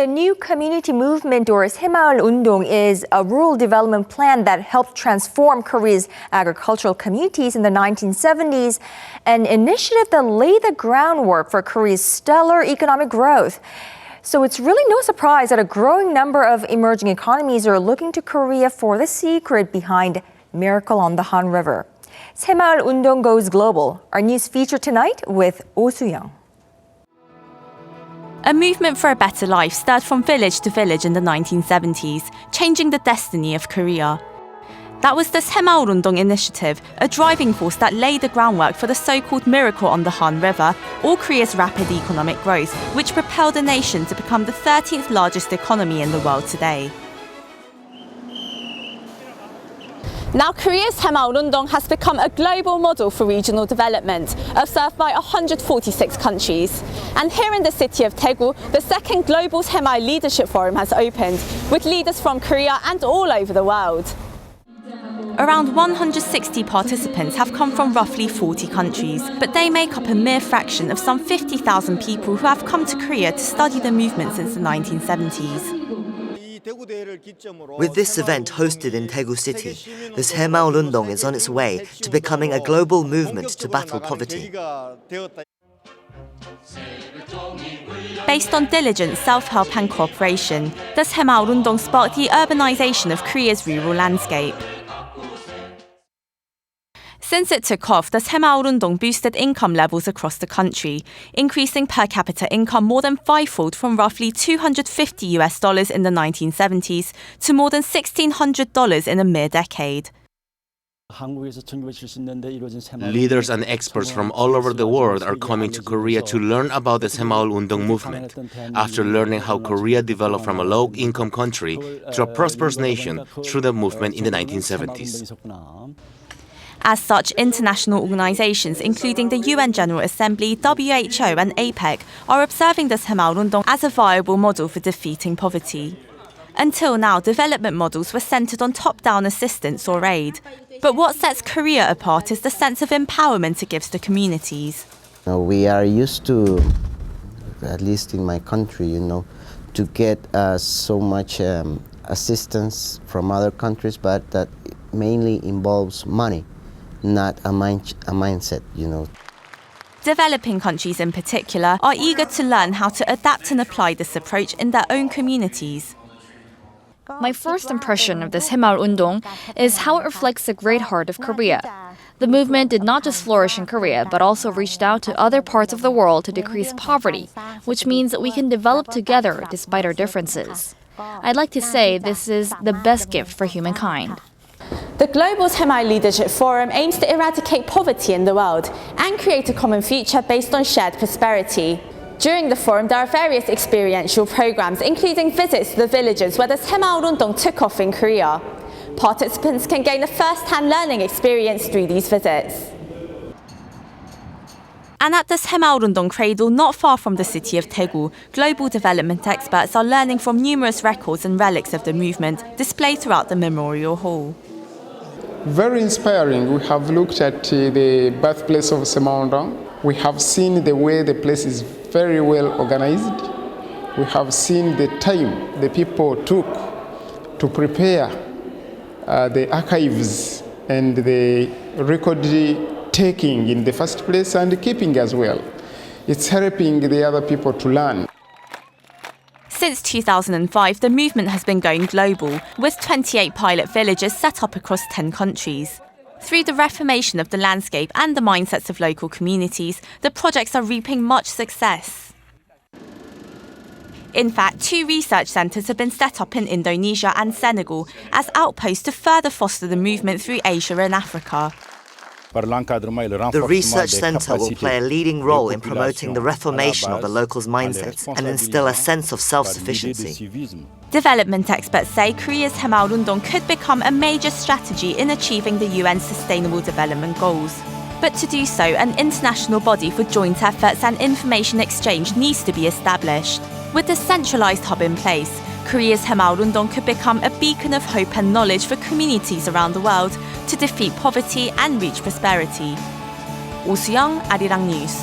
The new community movement, or 새마을 운동, is a rural development plan that helped transform Korea's agricultural communities in the 1970s, an initiative that laid the groundwork for Korea's stellar economic growth. So it's really no surprise that a growing number of emerging economies are looking to Korea for the secret behind Miracle on the Han River. 새마을 운동 goes global. Our news feature tonight with Oh Soo-young. A movement for a better life stirred from village to village in the 1970s, changing the destiny of Korea. That was the 새마을 운동 initiative, a driving force that laid the groundwork for the so-called Miracle on the Han River, or Korea's rapid economic growth, which propelled the nation to become the 13th largest economy in the world today. Now, Korea's 새마을 운동 has become a global model for regional development, observed by 146 countries. And here in the city of Daegu, the second Global 새마을 Leadership Forum has opened, with leaders from Korea and all over the world. Around 160 participants have come from roughly 40 countries, but they make up a mere fraction of some 50,000 people who have come to Korea to study the movement since the 1970s. With this event hosted in Daegu City, the 새마을 운동 is on its way to becoming a global movement to battle poverty. Based on diligence, self-help and cooperation, the 새마을 운동 sparked the urbanization of Korea's rural landscape. Since it took off, the 새마을 운동 boosted income levels across the country, increasing per capita income more than fivefold from roughly $250 in the 1970s to more than $1,600 in a mere decade. Leaders and experts from all over the world are coming to Korea to learn about the 새마을 운동 movement, after learning how Korea developed from a low-income country to a prosperous nation through the movement in the 1970s. As such, international organizations, including the UN General Assembly, WHO and APEC, are observing the 새마을 운동 as a viable model for defeating poverty. Until now, development models were centered on top-down assistance or aid. But what sets Korea apart is the sense of empowerment it gives to communities. We are used to, at least in my country, to get so much assistance from other countries, but that mainly involves money, not a mindset, Developing countries in particular are eager to learn how to adapt and apply this approach in their own communities. My first impression of this 새마을 운동 is how it reflects the great heart of Korea. The movement did not just flourish in Korea, but also reached out to other parts of the world to decrease poverty, which means that we can develop together despite our differences. I'd like to say this is the best gift for humankind. The Global 새마을 Leadership Forum aims to eradicate poverty in the world and create a common future based on shared prosperity. During the forum, there are various experiential programs, including visits to the villages where the 새마을 운동 took off in Korea. Participants can gain a first-hand learning experience through these visits. And at the 새마을 운동 cradle, not far from the city of Daegu, global development experts are learning from numerous records and relics of the movement displayed throughout the memorial hall. Very inspiring. We have looked at the birthplace of 새마을 운동. We have seen the way the place is very well organized. We have seen the time the people took to prepare the archives and the record taking in the first place and keeping as well. It's helping the other people to learn. Since 2005, the movement has been going global, with 28 pilot villages set up across 10 countries. Through the reformation of the landscape and the mindsets of local communities, the projects are reaping much success. In fact, 2 research centres have been set up in Indonesia and Senegal as outposts to further foster the movement through Asia and Africa. The research centre will play a leading role in promoting the reformation of the locals' mindsets and instill a sense of self-sufficiency. Development experts say Korea's 새마을 운동 could become a major strategy in achieving the UN's Sustainable Development Goals. But to do so, an international body for joint efforts and information exchange needs to be established. With a centralised hub in place, Korea's 새마을 운동 could become a beacon of hope and knowledge for communities around the world to defeat poverty and reach prosperity. Oh Soo-young, Arirang News.